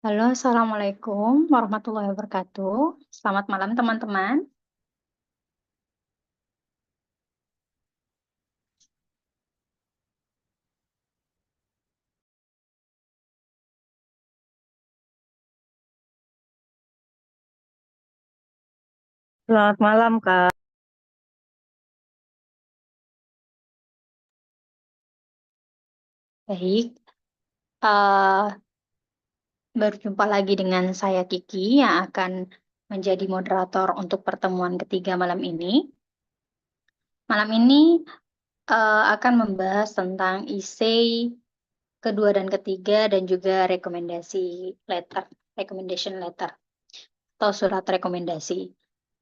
Halo, Assalamualaikum warahmatullahi wabarakatuh. Selamat malam, teman-teman. Selamat malam, Kak. Baik, berjumpa lagi dengan saya Kiki yang akan menjadi moderator untuk pertemuan ketiga malam ini. Malam ini akan membahas tentang essay kedua dan ketiga dan juga recommendation letter atau surat rekomendasi.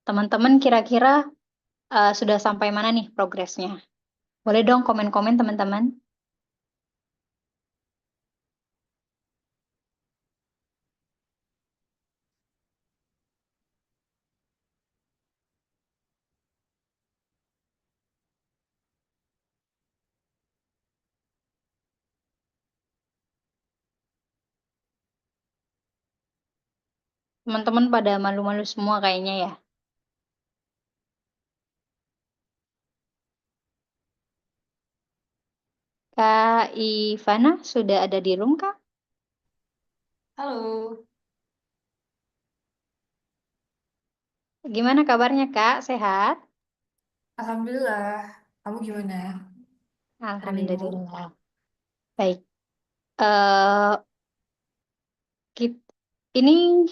Teman-teman kira-kira sudah sampai mana nih progresnya? Boleh dong komen-komen teman-teman. Teman-teman pada malu-malu semua kayaknya ya. Kak Ivana sudah ada di room, Kak? Halo, Gimana kabarnya, Kak? Sehat? Alhamdulillah. Kamu gimana hari Minggu? Alhamdulillah. Baik. Eh, kit- ini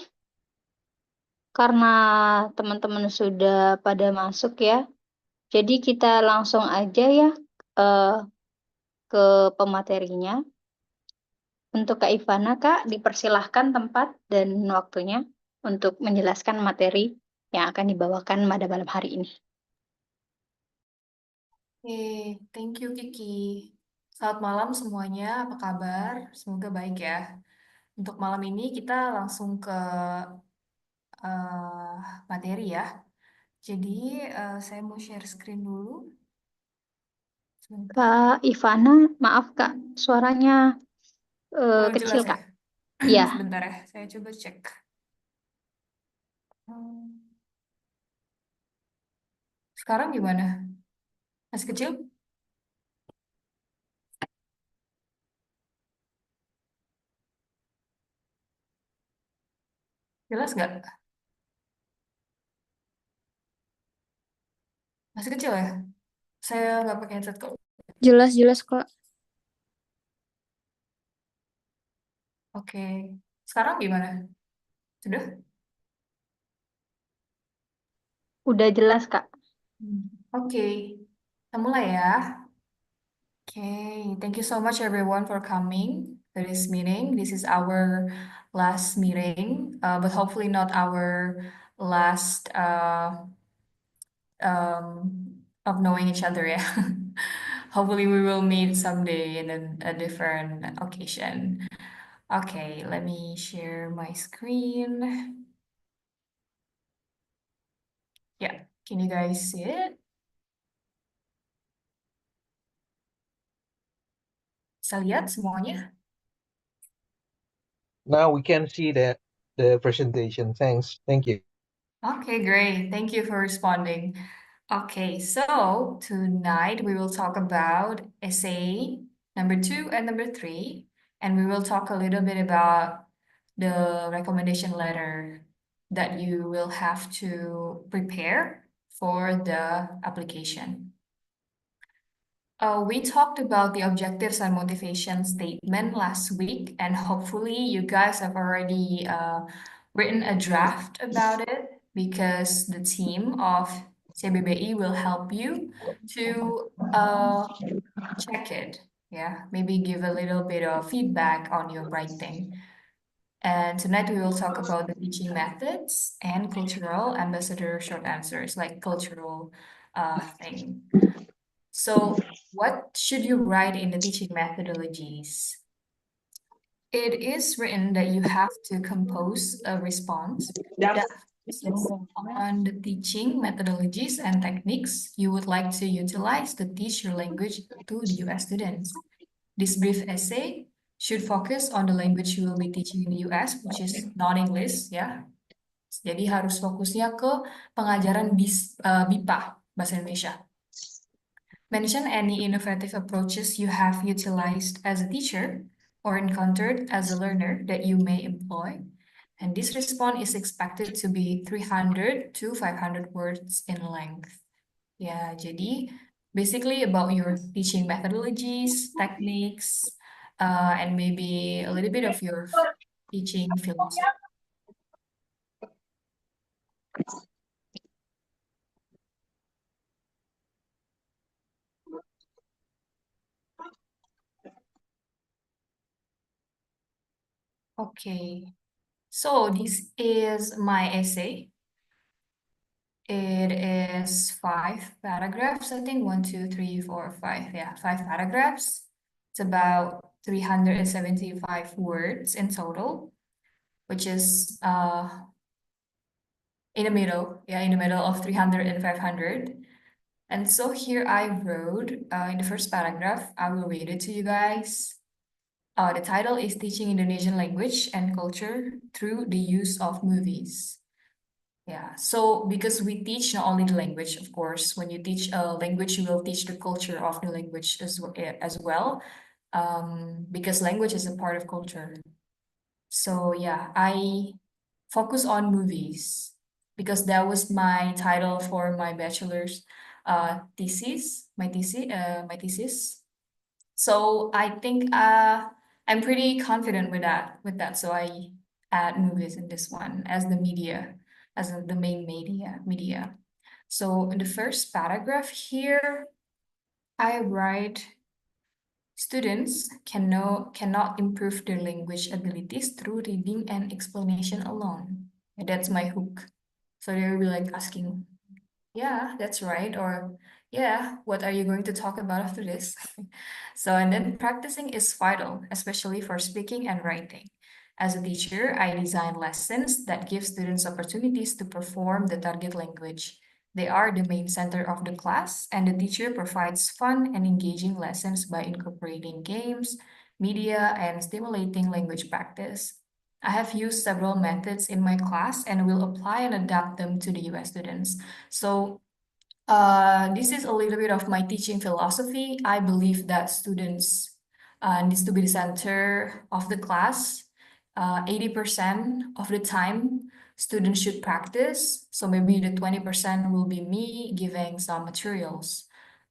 karena teman-teman sudah pada masuk ya, jadi kita langsung aja ya eh, ke pematerinya. Untuk Kak Ivana, Kak, dipersilahkan tempat dan waktunya untuk menjelaskan materi yang akan dibawakan pada malam hari ini. Thank you Kiki. Selamat malam semuanya, apa kabar? Semoga baik ya. Untuk malam ini kita langsung ke eh, materi ya. Jadi saya mau share screen dulu. Sebentar. Kak Ivana, maaf Kak, suaranya Belum kecil jelas ya? Kak. Iya, Sebentar ya, saya coba cek. Hmm, Sekarang gimana? Masih kecil? Jelas nggak? Masih kecil ya? Saya nggak pakai headset kok. Jelas-jelas, Kak. Oke. Sekarang gimana? Sudah? udah jelas Kak. Oke, kita mulai ya. Okay, thank you so much everyone for coming to this meeting. This is our last meeting, but hopefully not our last of knowing each other. Yeah, hopefully we will meet someday in a different occasion. Okay, let me share my screen. Yeah, can you guys see it? Bisa lihat semuanya? Now we can see the presentation. Thank you. Okay, great. Thank you for responding. Okay, so tonight we will talk about essay number 2 and number 3, and we will talk a little bit about the recommendation letter that you will have to prepare for the application. We talked about the objectives and motivation statement last week, and hopefully you guys have already written a draft about it because the team of CBBI will help you to check it. Yeah, maybe give a little bit of feedback on your writing. And tonight we will talk about the teaching methods and cultural ambassador short answers, like cultural thing. So, what should you write in the teaching methodologies? It is written that you have to compose a response that focuses on the teaching methodologies and techniques you would like to utilize to teach your language to the US students. This brief essay should focus on the language you will be teaching in the US, which is non-English, ya. Jadi harus fokusnya ke pengajaran BIPA, Bahasa Indonesia. Mention any innovative approaches you have utilized as a teacher or encountered as a learner that you may employ. And this response is expected to be 300 to 500 words in length. Ya, jadi basically about your teaching methodologies, techniques, and maybe a little bit of your teaching philosophy. Okay, so this is my essay. It is 5 paragraphs, I think. 1, 2, 3, 4, 5. Yeah, 5 paragraphs. It's about 375 words in total, which is in the middle. Yeah, in the middle of 300 and 500. And so here I wrote in the first paragraph, I will read it to you guys. The title is Teaching Indonesian Language and Culture Through the Use of Movies. Yeah, so because we teach not only the language, of course, when you teach a language, you will teach the culture of the language as well, because language is a part of culture. So yeah, I focus on movies because that was my title for my bachelor's thesis, my thesis. So I think I'm pretty confident with that. So I add movies in this one as the media, as the main media. So in the first paragraph here, I write students cannot improve their language abilities through reading and explanation alone. And that's my hook. So they will be like asking, yeah, that's right. Or, yeah, what are you going to talk about after this? So, and then practicing is vital, especially for speaking and writing. As a teacher, I design lessons that give students opportunities to perform the target language. They are the main center of the class, and the teacher provides fun and engaging lessons by incorporating games, media, and stimulating language practice. I have used several methods in my class and will apply and adapt them to the US students. So this is a little bit of my teaching philosophy. I believe that students needs to be the center of the class. 80% of the time, students should practice. So maybe the 20% will be me giving some materials.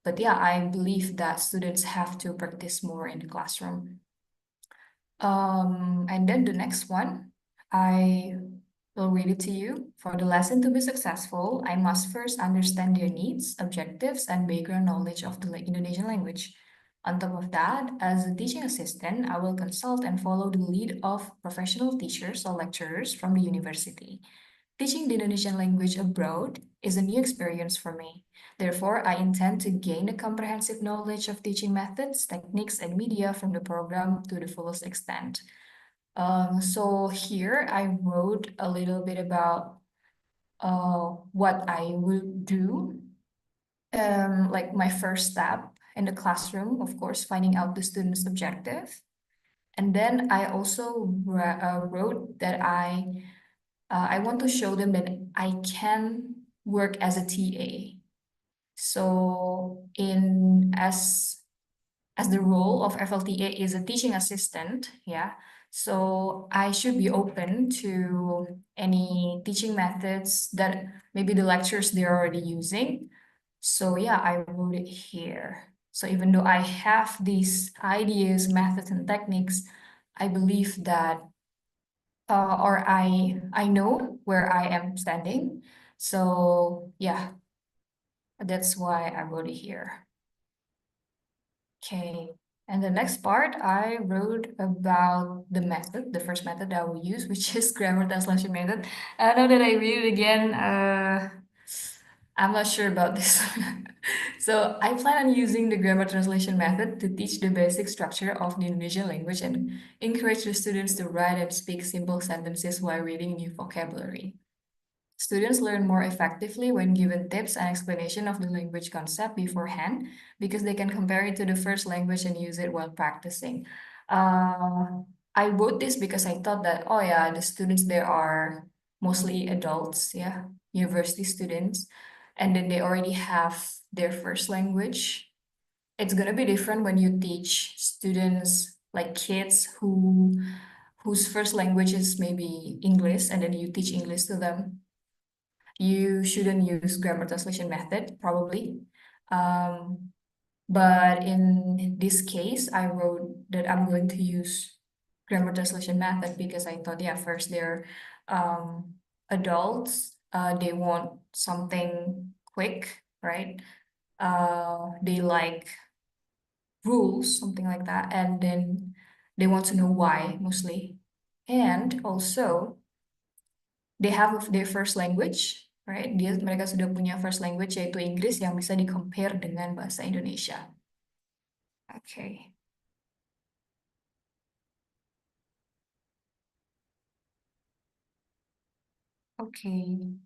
But yeah, I believe that students have to practice more in the classroom. And then the next one, I will read it to you. For the lesson to be successful, I must first understand their needs, objectives, and background knowledge of the Indonesian language. On top of that, as a teaching assistant, I will consult and follow the lead of professional teachers or lecturers from the university. Teaching the Indonesian language abroad is a new experience for me. Therefore, I intend to gain a comprehensive knowledge of teaching methods, techniques, and media from the program to the fullest extent. So here I wrote a little bit about what I will do, like my first step in the classroom, of course, finding out the student's objective. And then I also wrote that I want to show them that I can work as a TA. So as the role of FLTA is a teaching assistant, yeah. So I should be open to any teaching methods that maybe the lecturers they're already using. So yeah, I wrote it here. So even though I have these ideas, methods, and techniques, I believe that or I know where I am standing. So yeah, that's why I wrote it here. Okay, and the next part I wrote about the method, the first method that I will use, which is grammar translation method. Now that I read it again, I'm not sure about this. So I plan on using the grammar translation method to teach the basic structure of the Indonesian language and encourage the students to write and speak simple sentences while reading new vocabulary. Students learn more effectively when given tips and explanation of the language concept beforehand because they can compare it to the first language and use it while practicing. I wrote this because I thought that, oh yeah, the students there are mostly adults, yeah, university students, and then they already have their first language. It's gonna be different when you teach students like kids whose first language is maybe English, and then you teach English to them. You shouldn't use grammar translation method, probably. But in this case, I wrote that I'm going to use grammar translation method because I thought, yeah, first they're um, adults, they want something quick, right? They like rules, something like that, and then they want to know why mostly. And also, they have their first language, right? Mereka sudah punya first language yaitu Inggris yang bisa di-compare dengan bahasa Indonesia. Okay. Okay.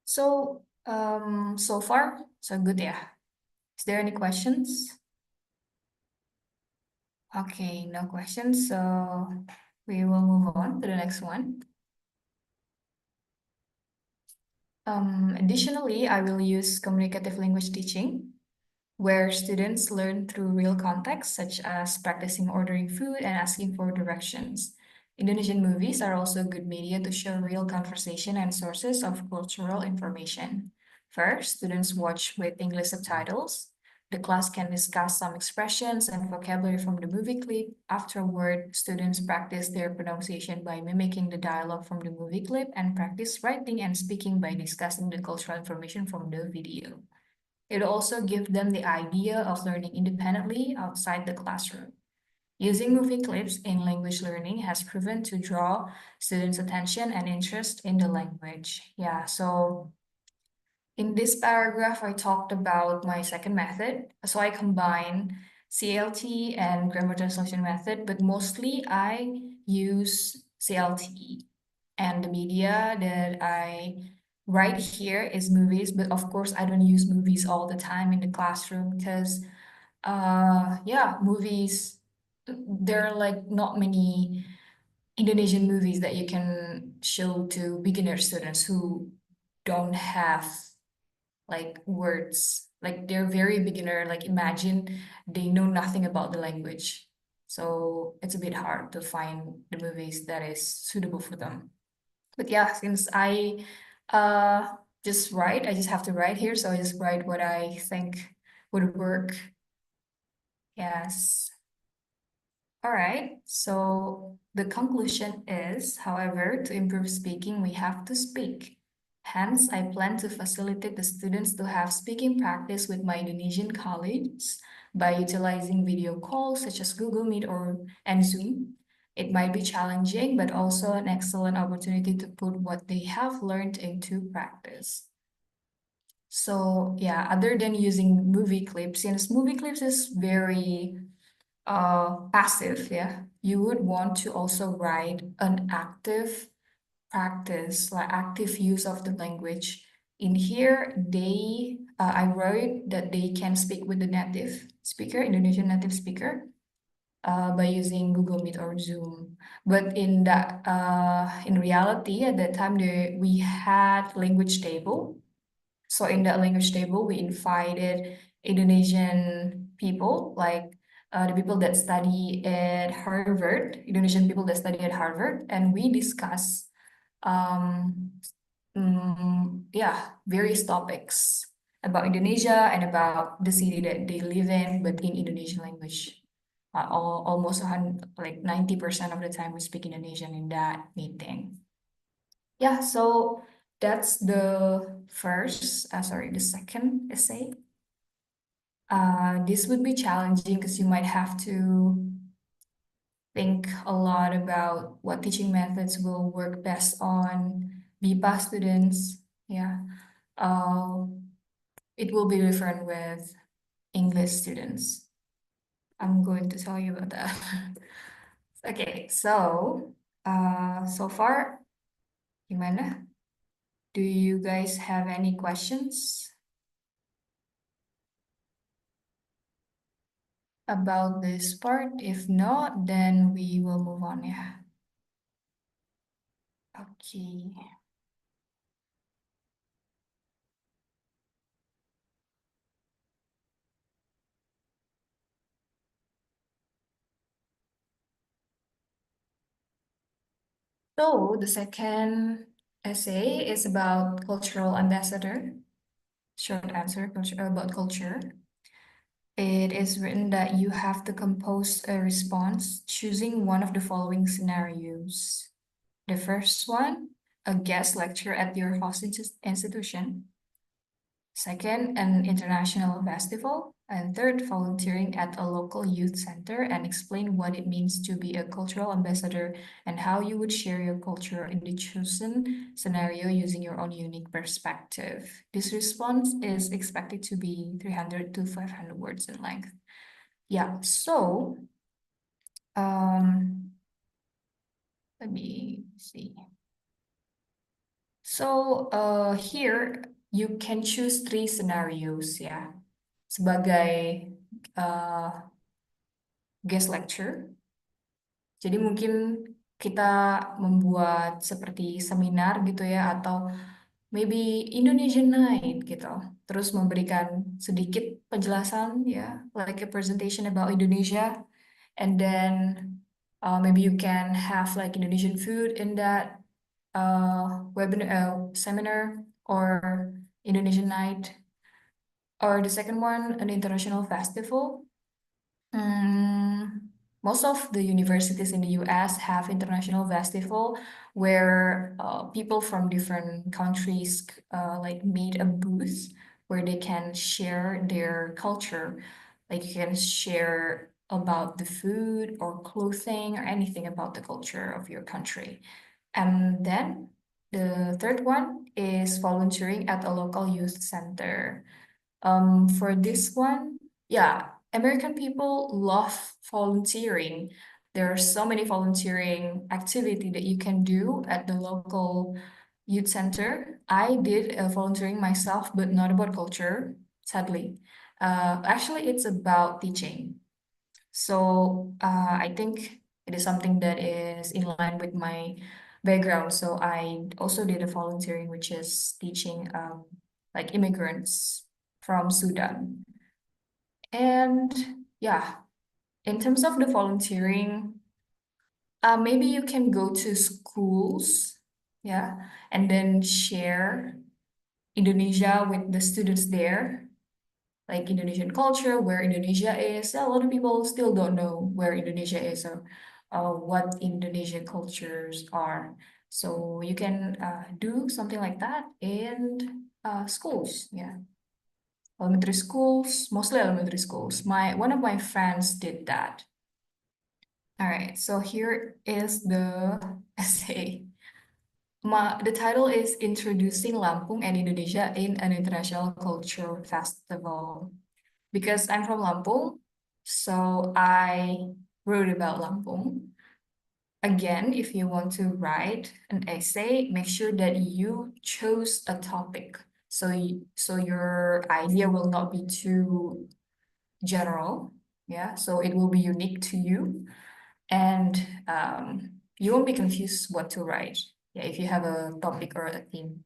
So, so far, so good, yeah. Is there any questions? Okay, no questions. So we will move on to the next one. Additionally, I will use communicative language teaching, where students learn through real context, such as practicing ordering food and asking for directions. Indonesian movies are also good media to show real conversation and sources of cultural information. First, students watch with English subtitles. The class can discuss some expressions and vocabulary from the movie clip. Afterward, students practice their pronunciation by mimicking the dialogue from the movie clip and practice writing and speaking by discussing the cultural information from the video. It also gives them the idea of learning independently outside the classroom. Using movie clips in language learning has proven to draw students' attention and interest in the language. Yeah, so in this paragraph, I talked about my second method. So I combine CLT and grammar translation method, but mostly I use CLT. And the media that I write here is movies, but of course I don't use movies all the time in the classroom because yeah, movies, there are like not many Indonesian movies that you can show to beginner students who don't have like words. Like they're very beginner, like imagine they know nothing about the language. So it's a bit hard to find the movies that is suitable for them. But yeah, since I uh just write, I just have to write here, so I just write what I think would work. Yes. All right. So the conclusion is, however, to improve speaking, we have to speak. Hence, I plan to facilitate the students to have speaking practice with my Indonesian colleagues by utilizing video calls such as Google Meet and Zoom. It might be challenging, but also an excellent opportunity to put what they have learned into practice. So yeah, other than using movie clips, since movie clips is very passive, yeah, you would want to also write an active practice, like active use of the language. In here, I wrote that they can speak with the native speaker, Indonesian native speaker, by using Google Meet or Zoom. But in reality, at that time, we had language table. So in that language table, we invited Indonesian people, like the people that study at Harvard, Indonesian people that study at Harvard, and we discuss, um, yeah, various topics about Indonesia and about the city that they live in, but in Indonesian language. Almost 100, like 90% of the time we speak Indonesian in that meeting. Yeah, so that's the second essay. This would be challenging because you might have to think a lot about what teaching methods will work best on BPA students. Yeah. It will be different with English students. I'm going to tell you about that. Okay, so so far, gimana? Do you guys have any questions? about this part? If not, then we will move on, yeah. Okay. So the second essay is about cultural ambassador. Short answer about culture. It is written that you have to compose a response choosing one of the following scenarios. The first one, a guest lecture at your host institution. Second, an international festival. And third, volunteering at a local youth center, and explain what it means to be a cultural ambassador and how you would share your culture in the chosen scenario using your own unique perspective. This response is expected to be 300 to 500 words in length. Yeah, so um, let me see. So here you can choose 3 scenarios ya sebagai guest lecture. Jadi mungkin kita membuat seperti seminar gitu ya atau maybe Indonesian night gitu. Terus memberikan sedikit penjelasan ya, like a presentation about Indonesia, and then maybe you can have like Indonesian food in that webinar seminar or Indonesian night. Or the second one, an international festival. Most of the universities in the US have international festival where people from different countries like meet a booth where they can share their culture. Like you can share about the food or clothing or anything about the culture of your country. And then the third one is volunteering at a local youth center. For this one, yeah, American people love volunteering. There are so many volunteering activity that you can do at the local youth center. I did volunteering myself, but not about culture, sadly. Actually, it's about teaching. So I think it is something that is in line with my background. So I also did a volunteering, which is teaching like immigrants from Sudan. And yeah, in terms of the volunteering, maybe you can go to schools, yeah, and then share Indonesia with the students there, like Indonesian culture, where Indonesia is. A lot of people still don't know where Indonesia is or what Indonesian cultures are. So you can do something like that in schools, yeah. Elementary schools, mostly elementary schools. One of my friends did that. All right, so here is the essay. The title is Introducing Lampung and Indonesia in an International Culture Festival. Because I'm from Lampung, so I wrote about Lampung. Again, if you want to write an essay, make sure that you chose a topic. So your idea will not be too general, yeah. So it will be unique to you, and you won't be confused what to write. Yeah, if you have a topic or a theme.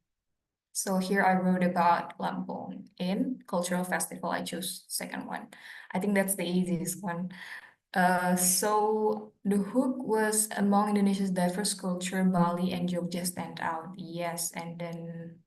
So here I wrote about Lampung in cultural festival. I chose second one. I think that's the easiest one. So the hook was among Indonesia's diverse culture, Bali and Jogja stand out. Yes, and then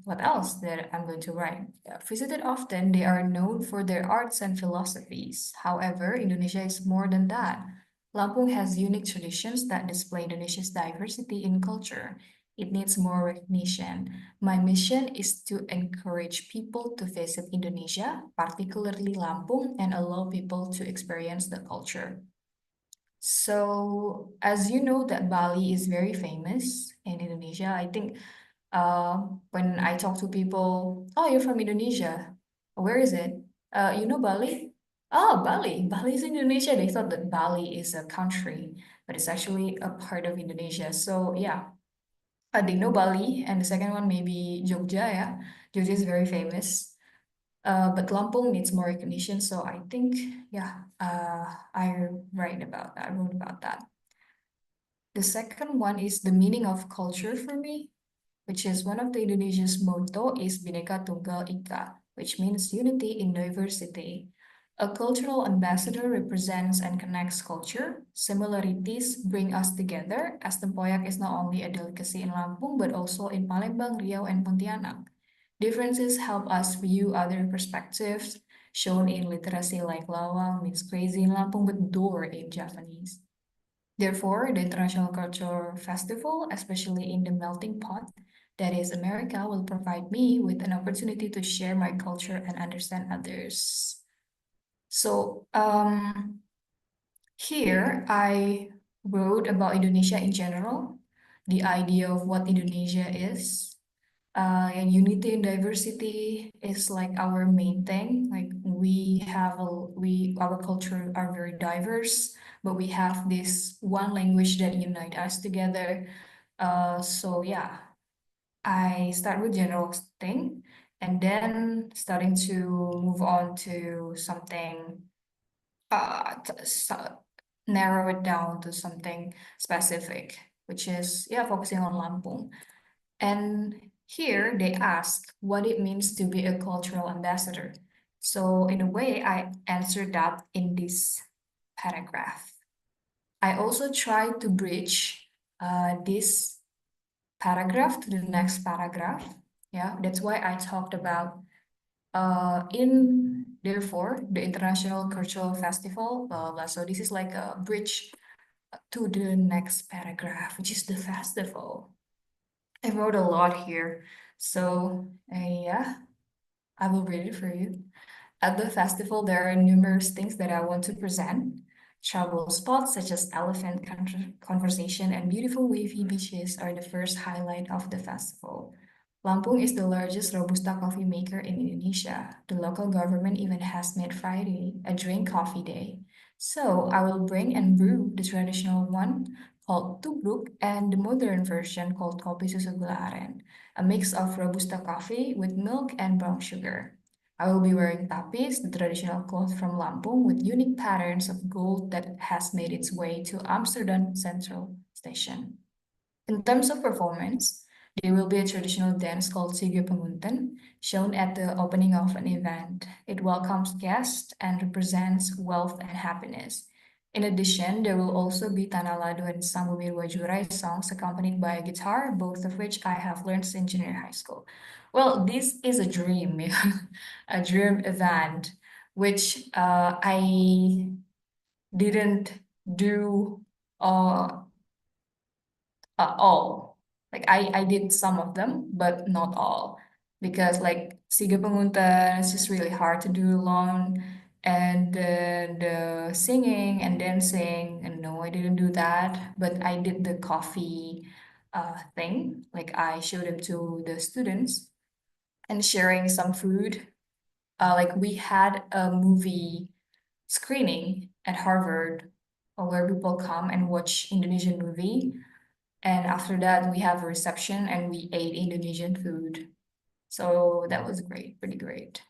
what else that I'm going to write? Visited often, they are known for their arts and philosophies. However, Indonesia is more than that. Lampung has unique traditions that display Indonesia's diversity in culture. It needs more recognition. My mission is to encourage people to visit Indonesia, particularly Lampung, and allow people to experience the culture. So, as you know, that Bali is very famous in Indonesia. I think when I talk to people, oh, you're from Indonesia. Where is it? You know Bali? Oh, Bali. Bali is Indonesia. They thought that Bali is a country, but it's actually a part of Indonesia. So yeah, they know Bali. And the second one, maybe Jogja, yeah. Jogja is very famous. But Lampung needs more recognition, so I think, yeah, I wrote about that. The second one is the meaning of culture for me, which is one of the Indonesia's motto is Bhinneka Tunggal Ika, which means unity in diversity. A cultural ambassador represents and connects culture. Similarities bring us together, as tempoyak is not only a delicacy in Lampung, but also in Palembang, Riau, and Pontianak. Differences help us view other perspectives, shown in literacy like lawang means crazy in Lampung, but door in Japanese. Therefore, the International Culture Festival, especially in the melting pot that is America, will provide me with an opportunity to share my culture and understand others. So, here I wrote about Indonesia in general, the idea of what Indonesia is. And unity and diversity is like our main thing. Like our culture are very diverse, but we have this one language that unite us together. So yeah, I start with general thing and then starting to move on to something, narrow it down to something specific, which is, yeah, focusing on Lampung. And here they ask what it means to be a cultural ambassador. So in a way, I answered that in this paragraph. I also try to bridge this paragraph to the next paragraph. Yeah, that's why I talked about in therefore the International Cultural Festival. So this is like a bridge to the next paragraph, which is the festival. I wrote a lot here, so yeah, I will read it for you. At the festival, there are numerous things that I want to present. Travel spots such as elephant conversation and beautiful wavy beaches are the first highlight of the festival. Lampung is the largest Robusta coffee maker in Indonesia. The local government even has made Friday a drink coffee day. So I will bring and brew the traditional one called tubruk and the modern version called kopi susu gula aren, a mix of Robusta coffee with milk and brown sugar. I will be wearing tapis, the traditional cloth from Lampung with unique patterns of gold that has made its way to Amsterdam Central Station. In terms of performance, there will be a traditional dance called Sige Pengunten, shown at the opening of an event. It welcomes guests and represents wealth and happiness. In addition, there will also be Tanah Ladu and Sambumir Wajurai songs accompanied by a guitar, both of which I have learned since junior high school. Well, this is a dream, a dream event, which I didn't do uh, all. Like I did some of them, but not all. Because like Siga Penguntan is just really hard to do alone. And then the singing and dancing, and no, I didn't do that. But I did the coffee thing. Like I showed them to the students and sharing some food. Like we had a movie screening at Harvard where people come and watch Indonesian movie. And after that, we have a reception and we ate Indonesian food. So that was great, pretty great.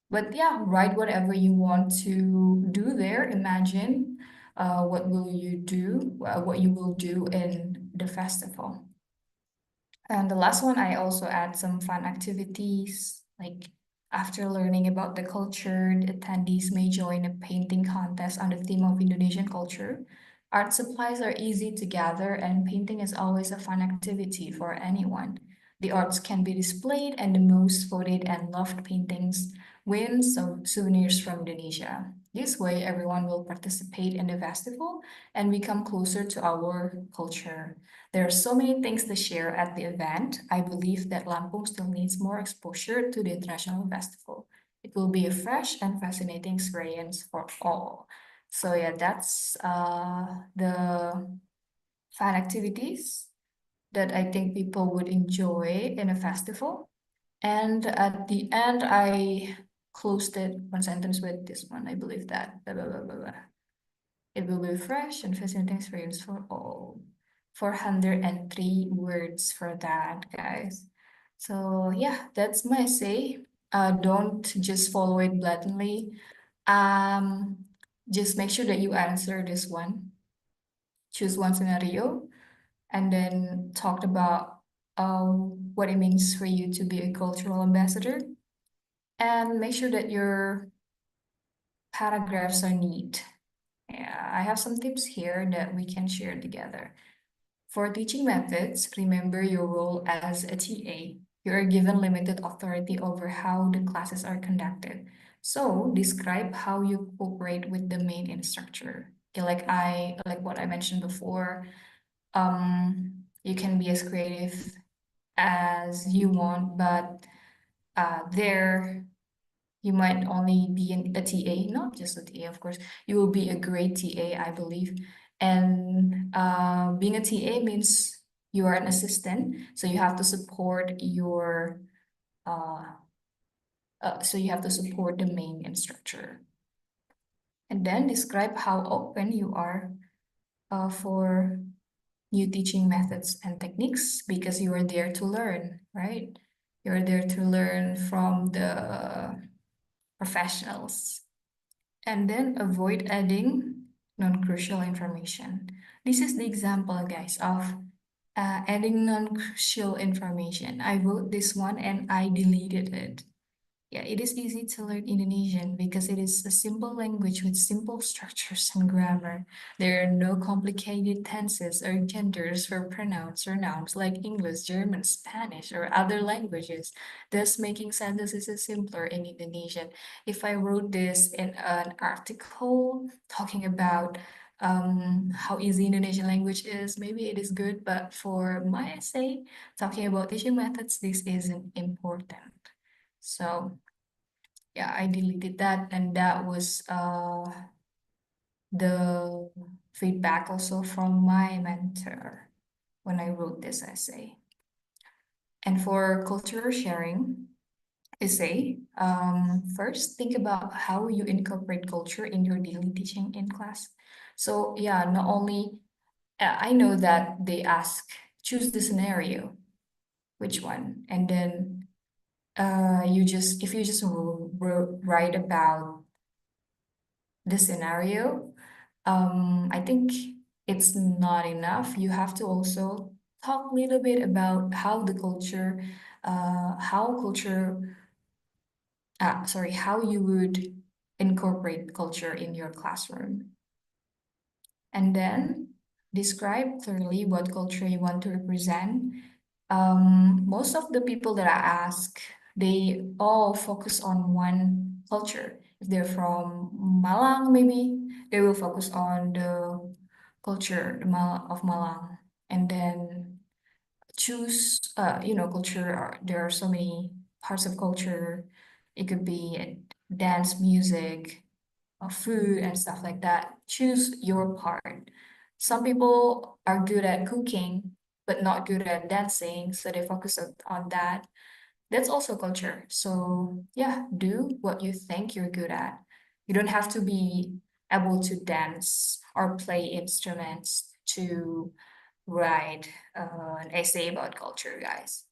But yeah, write whatever you want to do there. Imagine what will you do, what you will do in the festival. And the last one, I also add some fun activities. Like after learning about the culture, the attendees may join a painting contest on the theme of Indonesian culture. Art supplies are easy to gather, and painting is always a fun activity for anyone. The arts can be displayed, and the most voted and loved paintings win some souvenirs from Indonesia. This way, everyone will participate in the festival and become closer to our culture. There are so many things to share at the event. I believe that Lampung still needs more exposure to the international festival. It will be a fresh and fascinating experience for all. So yeah, that's the fun activities that I think people would enjoy in a festival. And at the end, I closed it one sentence with this one. I believe that. Blah, blah, blah, blah, blah. It will be a fresh and fascinating experience for all. 403 words for that, guys. So yeah, that's my say. Don't just follow it blatantly. Just make sure that you answer this one. Choose one scenario and then talk about what it means for you to be a cultural ambassador. And make sure that your paragraphs are neat. Yeah, I have some tips here that we can share together. For teaching methods, remember your role as a TA. You are given limited authority over how the classes are conducted. So describe how you cooperate with the main instructor. Okay, like what I mentioned before, you can be as creative as you want, but there you might only be a TA, not just a TA, of course. You will be a great TA, I believe. And being a TA means you are an assistant, so you have to support your the main instructor. And then describe how open you are for new teaching methods and techniques because you are there to learn, right? You're there to learn from the professionals. And then avoid adding non-crucial information. This is the example, guys, of adding non-crucial information. I wrote this one and I deleted it. Yeah, it is easy to learn Indonesian because it is a simple language with simple structures and grammar. There are no complicated tenses or genders for pronouns or nouns like English, German, Spanish, or other languages, thus making sentences simpler in Indonesian. If I wrote this in an article talking about how easy Indonesian language is, maybe it is good, but for my essay, talking about teaching methods, this isn't important. So yeah, I deleted that, and that was the feedback also from my mentor when I wrote this essay. And for culture sharing essay, first think about how you incorporate culture in your daily teaching in class. So yeah, not only I know that they ask choose the scenario, which one, and then if you just write about the scenario, I think it's not enough. You have to also talk a little bit about how you would incorporate culture in your classroom. And then describe clearly what culture you want to represent. Most of the people that I ask, they all focus on one culture. If they're from Malang, maybe they will focus on the culture of Malang, and then choose, culture. There are so many parts of culture. It could be dance, music, food, and stuff like that. Choose your part. Some people are good at cooking, but not good at dancing, so they focus on that. That's also culture. So yeah, do what you think you're good at. You don't have to be able to dance or play instruments to write an essay about culture, guys.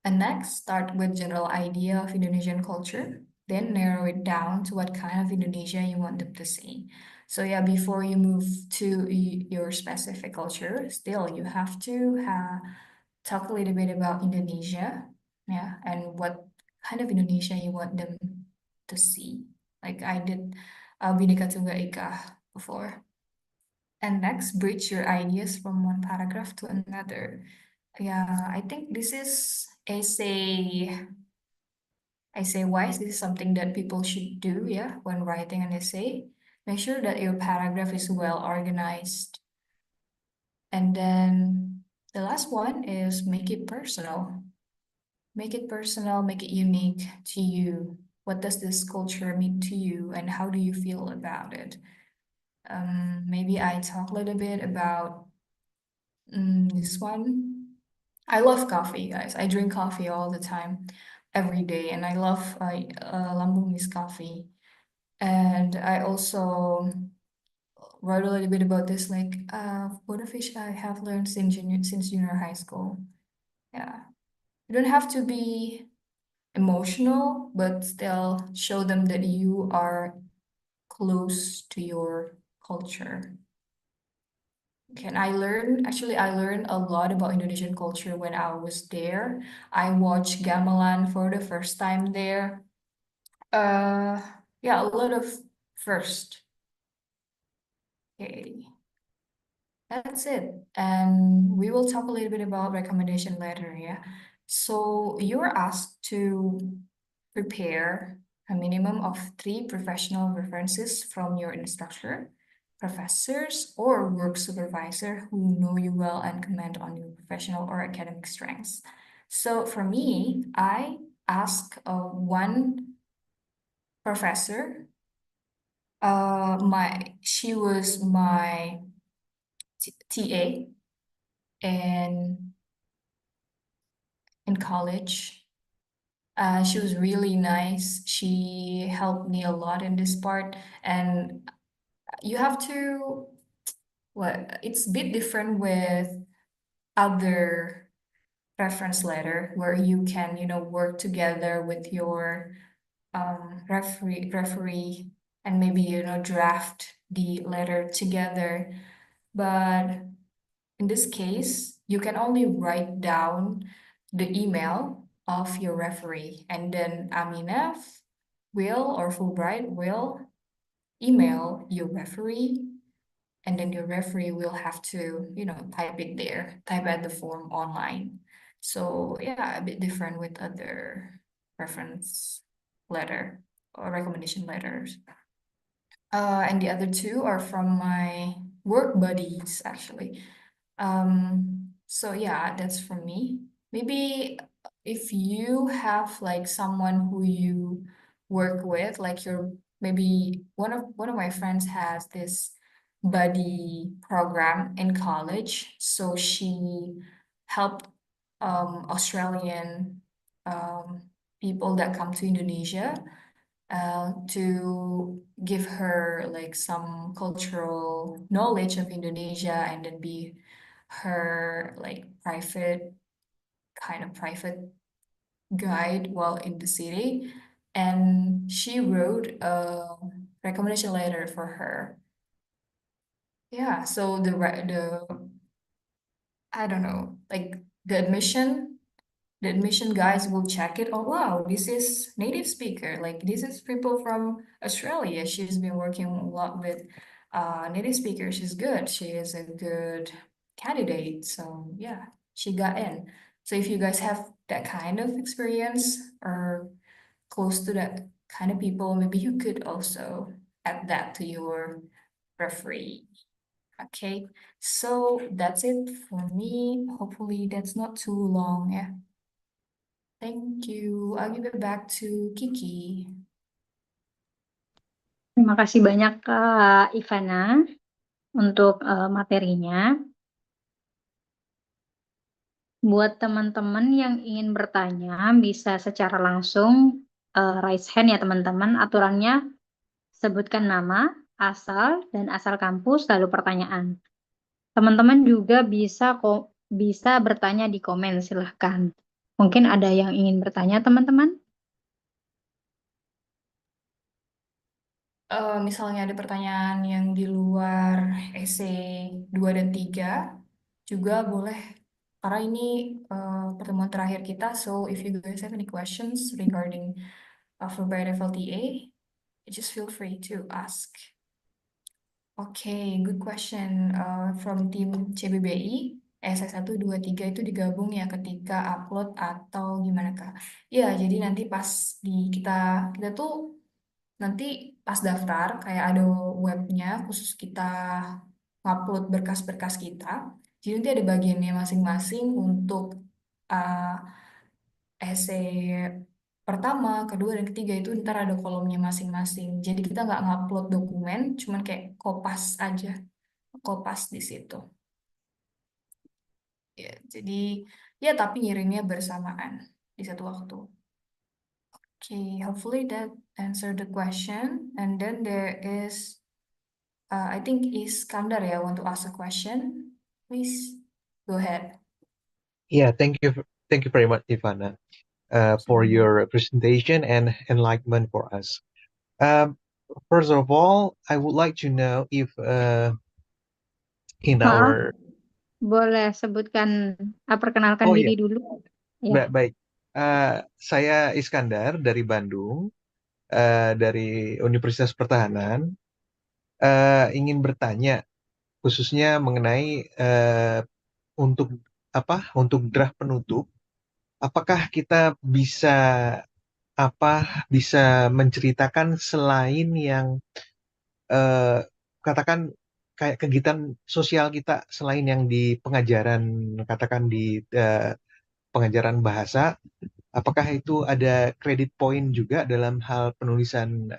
And next, start with general idea of Indonesian culture, then narrow it down to what kind of Indonesia you want them to see. So yeah, before you move to your specific culture, still you have to talk a little bit about Indonesia, yeah, and what kind of Indonesia you want them to see. Like I did Bhinneka Tunggal Ika before. And next, bridge your ideas from one paragraph to another. Yeah, I think this is essay wise. This is something that people should do, yeah, when writing an essay. Make sure that your paragraph is well organized. And then the last one is make it personal. Make it personal, make it unique to you. What does this culture mean to you, and how do you feel about it? Maybe I talk a little bit about this one. I love coffee, guys. I drink coffee all the time, every day, and I love Lambung Miss coffee. And I also wrote a little bit about this, like what a fish I have learned since junior high school. Yeah, you don't have to be emotional, but still show them that you are close to your culture. I learned a lot about Indonesian culture when I was there. I watched gamelan for the first time there. Yeah, a lot of first. Okay, that's it. And we will talk a little bit about recommendation letter, yeah. So you were asked to prepare a minimum of 3 professional references from your instructor, professors, or work supervisor who know you well and comment on your professional or academic strengths. So for me, I asked one professor. She was my TA in college. She was really nice. She helped me a lot in this part, and you have to it's a bit different with other reference letter where you can, work together with your referee and maybe, draft the letter together. But in this case, you can only write down the email of your referee, and then Aminah or Fulbright will email your referee, and then your referee will have to, type it there, type at the form online. So yeah, a bit different with other reference letter or recommendation letters. And the other 2 are from my work buddies, actually. So yeah, that's from me. Maybe if you have like someone who you work with, like maybe one of my friends has this buddy program in college. So she helped Australian people that come to Indonesia to give her like some cultural knowledge of Indonesia, and then be her like private guide while in the city. And she wrote a recommendation letter for her. Yeah, so the I don't know, like the admission guys will check it. Oh wow, this is native speaker. Like this is people from Australia. She's been working a lot with native speakers. She's good. She is a good candidate. So yeah, she got in. So if you guys have that kind of experience or close to that kind of people, maybe you could also add that to your referee. Okay, so that's it for me. Hopefully that's not too long. Yeah. Thank you. I'll give it back to Kiki. Terima kasih banyak Kak Ivana untuk materinya. Buat teman-teman yang ingin bertanya, bisa secara langsung raise hand ya teman-teman. Aturannya sebutkan nama, asal, dan asal kampus, lalu pertanyaan. Teman-teman juga bisa bertanya di komen, silahkan. Mungkin ada yang ingin bertanya, teman-teman? Misalnya ada pertanyaan yang di luar essay 2 dan 3, juga boleh. Karena ini pertemuan terakhir kita, so if you guys have any questions regarding Fulbright FLTA, just feel free to ask. Okay, good question from tim CBBI. SS1, 2, 3 itu digabung ya ketika upload atau gimana Kak? Ya, jadi nanti pas kita tuh nanti pas daftar kayak ada webnya khusus kita ngupload berkas-berkas kita. Jadi nanti ada bagiannya masing-masing untuk uh, essay pertama, kedua, dan ketiga itu ntar ada kolomnya masing-masing. Jadi kita nggak ngupload dokumen, cuman kayak kopas aja, kopas di situ. Ya, jadi ya tapi ngirimnya bersamaan di satu waktu. Okay, hopefully that answered the question. And then there is, I think Iskandar ya want to ask a question. Please go ahead. Yeah, thank you very much, Ivana. for your presentation and enlightenment for us. First of all, I would like to know if in Maaf, our boleh sebutkan, perkenalkan oh ya, diri dulu. Ya. baik. Saya Iskandar dari Bandung, dari Universitas Pertahanan. Ingin bertanya khususnya mengenai untuk untuk draft penutup, apakah kita bisa menceritakan selain yang eh, katakan kayak kegiatan sosial kita selain yang di pengajaran, katakan di pengajaran bahasa, apakah itu ada kredit point juga dalam hal penulisan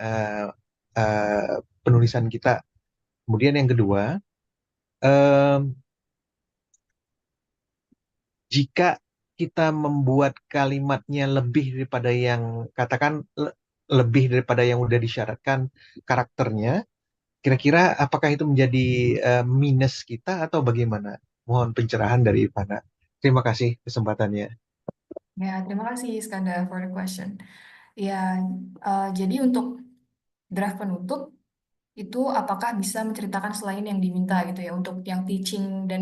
kita. Kemudian yang kedua, em, jika kita membuat kalimatnya lebih daripada yang katakan lebih daripada yang udah disyaratkan karakternya, kira-kira apakah itu menjadi minus kita atau bagaimana? Mohon pencerahan dari Ivana. Terima kasih kesempatannya. Ya, terima kasih Iskandar for the question. Ya, jadi untuk draft penutup itu apakah bisa menceritakan selain yang diminta gitu ya untuk yang teaching dan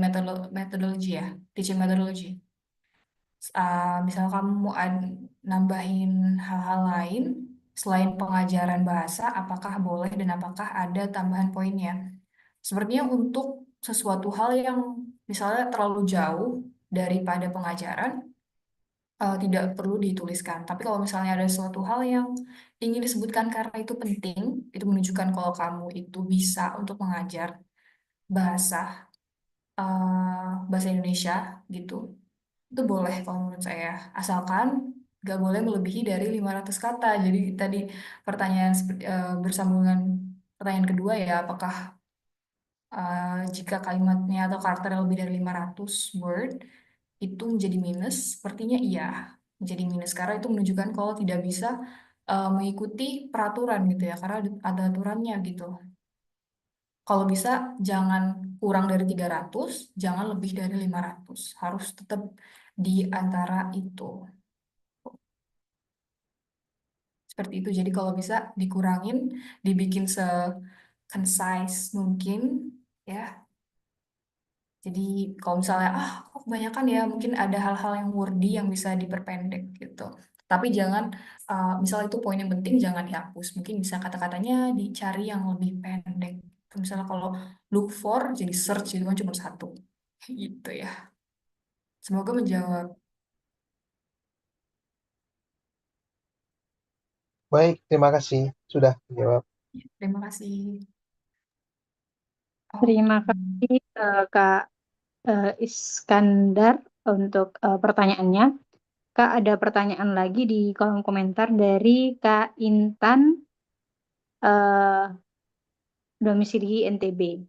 methodology ya, teaching methodology. Misal kamu nambahin hal-hal lain selain pengajaran bahasa, apakah boleh dan apakah ada tambahan poinnya? Sepertinya untuk sesuatu hal yang misalnya terlalu jauh daripada pengajaran, tidak perlu dituliskan. Tapi kalau misalnya ada suatu hal yang ingin disebutkan karena itu penting, itu menunjukkan kalau kamu itu bisa untuk mengajar bahasa bahasa Indonesia gitu. Itu boleh kalau menurut saya, asalkan nggak boleh melebihi dari 500 kata. Jadi tadi pertanyaan bersambungan pertanyaan kedua ya, apakah jika kalimatnya atau karakternya lebih dari 500 word itu menjadi minus? Sepertinya iya, menjadi minus karena itu menunjukkan kalau tidak bisa mengikuti peraturan gitu ya, karena ada aturannya gitu. Kalau bisa jangan kurang dari 300, jangan lebih dari 500. Harus tetap di antara itu. Seperti itu. Jadi kalau bisa dikurangin, dibikin se-concise mungkin ya. Jadi kalau misalnya kok kebanyakan ya mungkin ada hal-hal yang wordy yang bisa diperpendek gitu. Tapi jangan misalnya itu poin yang penting jangan dihapus. Mungkin bisa kata-katanya dicari yang lebih pendek. Misalnya kalau look for jadi search itu kan cuma satu. Gitu ya. Semoga menjawab. Baik, terima kasih sudah menjawab. Terima kasih. Terima Oke. kasih Kak Iskandar untuk pertanyaannya. Kak, ada pertanyaan lagi di kolom komentar dari Kak Intan, domisili NTB.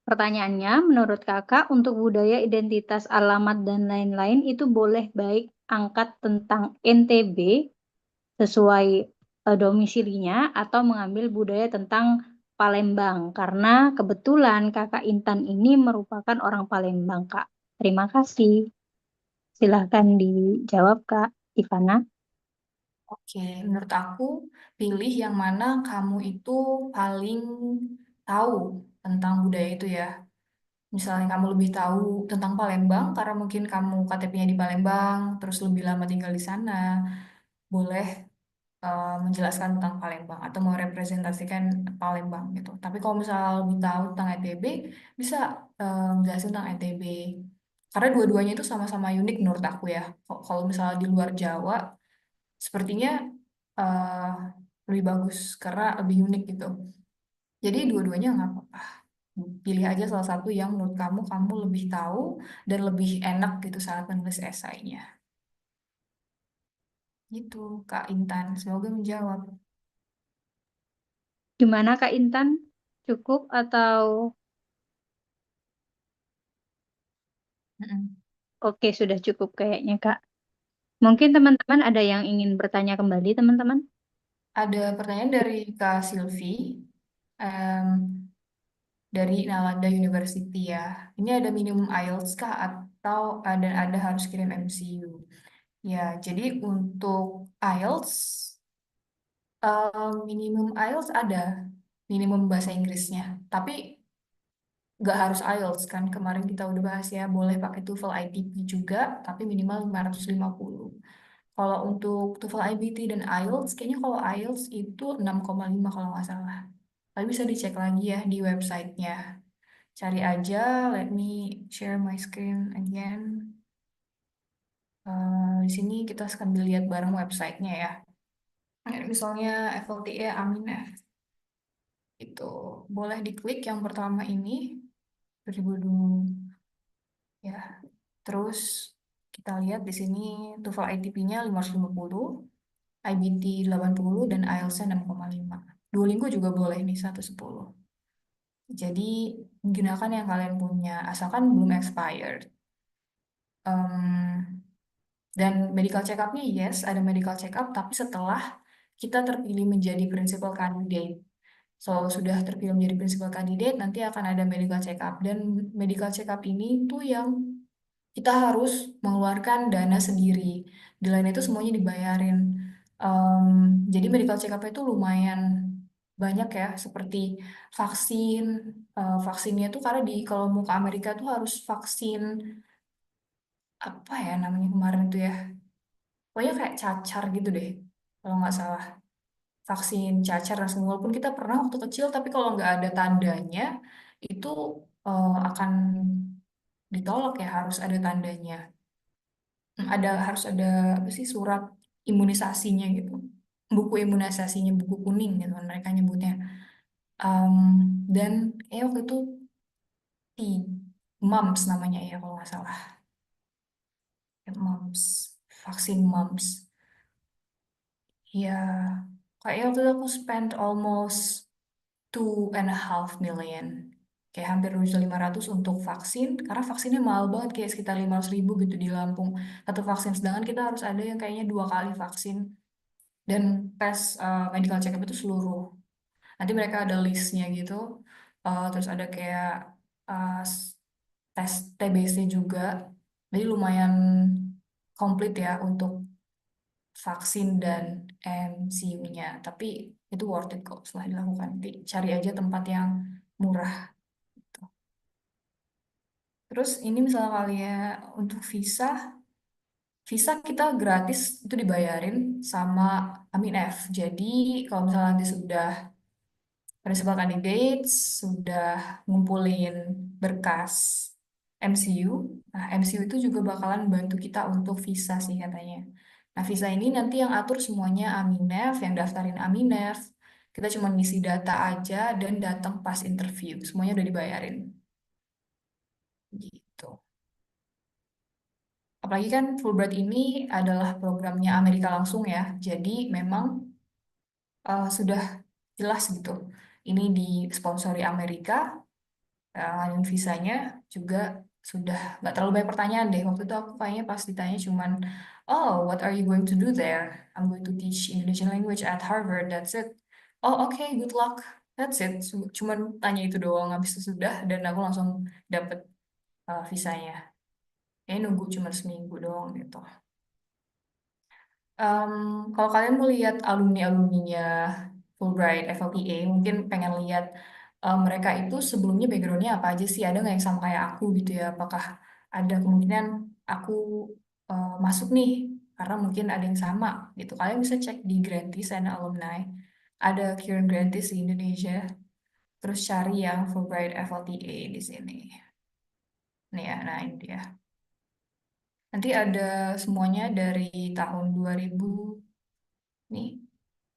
Pertanyaannya, menurut Kakak, untuk budaya, identitas, alamat, dan lain-lain itu boleh baik angkat tentang NTB sesuai domisilinya atau mengambil budaya tentang Palembang. Karena kebetulan Kakak Intan ini merupakan orang Palembang, Kak. Terima kasih. Silahkan dijawab, Kak Ivana. Oke, menurut aku pilih yang mana kamu itu paling tahu tentang budaya itu ya. Misalnya kamu lebih tahu tentang Palembang karena mungkin kamu KTP-nya di Palembang, terus lebih lama tinggal di sana, boleh menjelaskan tentang Palembang atau mau representasikan Palembang gitu. Tapi kalau misalnya lebih tahu tentang NTB, bisa menjelaskan tentang NTB. Karena dua-duanya itu sama-sama unik menurut aku ya. Kalau misalnya di luar Jawa, sepertinya eh, lebih bagus karena lebih unik gitu. Jadi dua-duanya nggak apa-apa. Pilih aja salah satu yang menurut kamu lebih tahu dan lebih enak gitu saat menulis esainya. Gitu, Kak Intan. Semoga menjawab. Gimana, Kak Intan? Cukup atau Mm-mm. oke, sudah cukup kayaknya, Kak? Mungkin teman-teman ada yang ingin bertanya kembali, teman-teman? Ada pertanyaan dari Kak Silvi em, dari Nalanda University ya. Ini ada minimum IELTS kah atau ada harus kirim MCU? Ya, jadi untuk IELTS, minimum IELTS ada, minimum bahasa Inggrisnya. Tapi nggak harus IELTS kan, kemarin kita udah bahas ya, boleh pakai TOEFL ITP juga, tapi minimal 550. Kalau untuk TOEFL IBT dan IELTS, kayaknya kalau IELTS itu 6,5 kalau nggak salah. Tapi bisa dicek lagi ya di websitenya. Cari aja, let me share my screen again. Di sini kita sambil lihat bareng websitenya ya. Misalnya FLTA Aminah. Itu boleh diklik yang pertama ini 2002 ya. Terus kita lihat di sini TOEFL ITP-nya 550, IBT 80 dan IELTS-nya 6,5. Duolingo juga boleh nih 110. Jadi gunakan yang kalian punya asalkan belum expired. Em, dan medical check-up-nya yes, ada medical check-up tapi setelah kita terpilih menjadi principal candidate. So, sudah terpilih menjadi principal candidate, nanti akan ada medical check-up. Dan medical check-up ini tuh yang kita harus mengeluarkan dana sendiri. Di lain itu semuanya dibayarin. Em, jadi medical check-up itu lumayan banyak ya, seperti vaksin. Vaksinnya tuh karena kalau mau ke Amerika tuh harus vaksin apa ya namanya kemarin tuh ya. Pokoknya kayak cacar gitu deh, kalau nggak salah. Vaksin cacar dan semua. Walaupun kita pernah waktu kecil, tapi kalau nggak ada tandanya, itu akan ditolak ya, harus ada tandanya. Harus ada apa sih surat imunisasinya gitu. Buku imunisasinya, buku kuning gitu kan mereka nyebutnya. Em, dan waktu itu di mumps namanya ya kalau nggak salah. Mumps, vaksin mumps. Ya, kayaknya waktu itu aku spend almost 2,5 million. Kayak hampir 2.500.000 untuk vaksin, karena vaksinnya mahal banget, kayak sekitar 500.000 gitu di Lampung. Satu vaksin, sedangkan kita harus ada yang kayaknya 2 kali vaksin. Dan tes medical check-up itu seluruh. Nanti mereka ada listnya gitu. Terus ada kayak uh, s- tes TBC juga. Jadi lumayan komplit ya untuk vaksin dan MCU-nya. Tapi itu worth it kok setelah dilakukan. Nanti cari aja tempat yang murah. Gitu. Terus ini misalnya kalian untuk visa, visa kita gratis itu dibayarin sama Amin F. Jadi kalau misalnya nanti sudah principal candidates, sudah ngumpulin berkas MCU. Nah, MCU itu juga bakalan bantu kita untuk visa sih katanya. Nah, visa ini nanti yang atur semuanya Aminef, yang daftarin Aminef. Kita cuma ngisi data aja dan datang pas interview. Semuanya udah dibayarin. Gitu. Apalagi kan Fulbright ini adalah programnya Amerika langsung ya. Jadi memang sudah jelas gitu. Ini disponsori Amerika, ngadain visanya juga sudah nggak terlalu banyak pertanyaan deh. Waktu itu aku kayaknya pas ditanya cuman, oh, what are you going to do there? I'm going to teach Indonesian language at Harvard. That's it. Oh, okay, good luck. That's it. Cuman tanya itu doang, habis itu sudah dan aku langsung dapet visanya. Kayaknya nunggu cuma seminggu doang gitu. Em, Kalau kalian mau lihat alumni-alumninya Fulbright, FLTA, mungkin pengen lihat mereka itu sebelumnya backgroundnya apa aja sih? Ada nggak yang sama kayak aku gitu ya? Apakah ada kemungkinan aku masuk nih? Karena mungkin ada yang sama gitu. Kalian bisa cek di Grantis and Alumni. Ada current Grantis di Indonesia. Terus cari yang Fulbright FLTA di sini. Nih ya, nah ini dia. Nanti ada semuanya dari tahun 2000 nih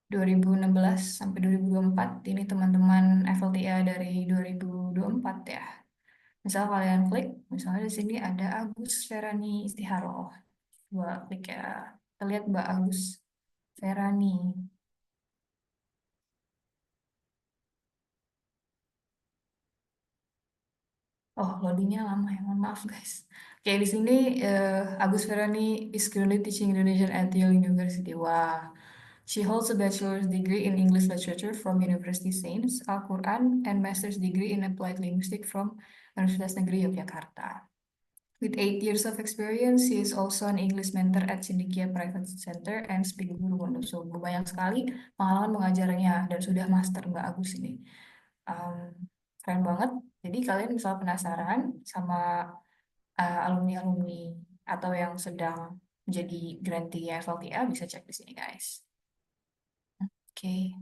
2016 sampai 2024. Ini teman-teman FLTA dari 2024 ya. Misal kalian klik, misalnya di sini ada Agus Ferani Istiharo. Coba klik ya. Kita lihat Mbak Agus Ferani. Oh, loadingnya lama ya, mohon maaf guys. Oke, di sini Agus Ferani is currently teaching Indonesian at Yale University. Wah, she holds a bachelor's degree in English literature from University Sains Al-Quran and master's degree in applied linguistics from Universitas Negeri Yogyakarta. With 8 years of experience, she is also an English mentor at Cendekia Private Center and speak guru Bondoso. Banyak sekali pengalaman mengajarnya dan sudah master Mbak Agus ini. Keren banget. Jadi kalian misal penasaran sama alumni-alumni atau yang sedang menjadi grantee FLTA bisa cek di sini guys. Oke.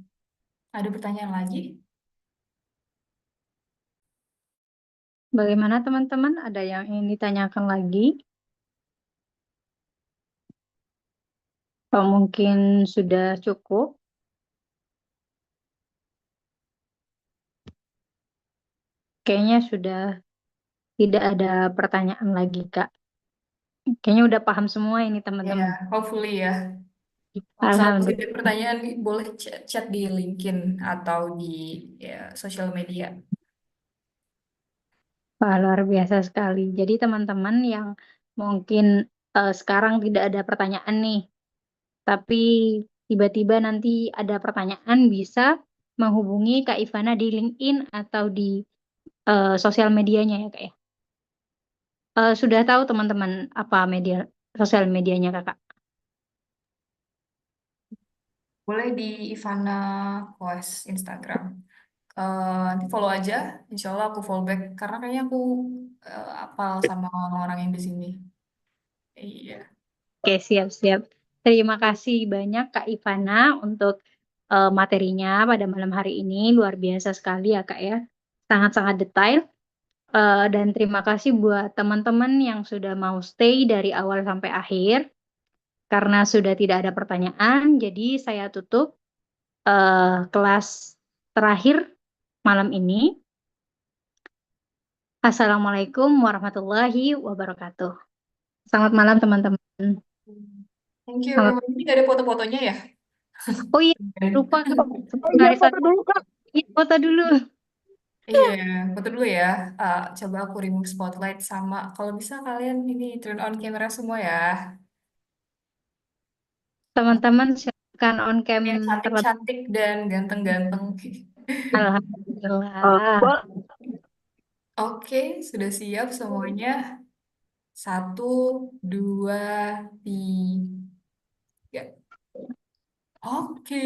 Ada pertanyaan lagi? Bagaimana teman-teman? Ada yang ingin ditanyakan lagi? Atau mungkin sudah cukup? Kayaknya sudah tidak ada pertanyaan lagi, Kak. Kayaknya udah paham semua ini Ya, teman-teman. hopefully ya. Kalau misalnya masih ada Alhamdulillah. pertanyaan, boleh chat di LinkedIn atau di ya, sosial media. Wah, luar biasa sekali. Jadi teman-teman yang mungkin sekarang tidak ada pertanyaan nih, tapi tiba-tiba nanti ada pertanyaan bisa menghubungi Kak Ivana di LinkedIn atau di sosial medianya ya Kak ya. Sudah tahu teman-teman apa media sosial medianya Kakak? Boleh di Ivana Quest Instagram. Nanti follow aja, insya Allah aku follow back karena kayaknya aku apal sama orang-orang yang di sini. Iya. Oke, siap-siap. Terima kasih banyak Kak Ivana untuk materinya pada malam hari ini. Luar biasa sekali ya Kak ya. Sangat-sangat detail. Dan terima kasih buat teman-teman yang sudah mau stay dari awal sampai akhir. Karena sudah tidak ada pertanyaan, jadi saya tutup kelas terakhir malam ini. Assalamualaikum warahmatullahi wabarakatuh. Selamat malam teman-teman. Thank you Selamat. everyone. Ini gak ada foto-fotonya ya? Oh iya, lupa Narisa. Iya, foto dulu. Iya, foto dulu ya. Coba aku remove spotlight sama kalau bisa kalian ini turn on kamera semua ya. Teman-teman silakan on cam Yang terlebih. cantik-cantik dan ganteng-ganteng. Alhamdulillah. Oke, sudah siap semuanya. 1, 2, 3. Oke,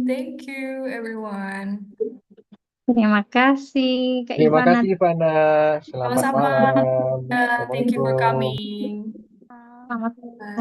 thank you everyone. Terima kasih Kak Terima Ivana. kasih, Ivana. Selamat Sama-sama. malam. Thank you for Assalamualaikum. coming. Selamat Bye.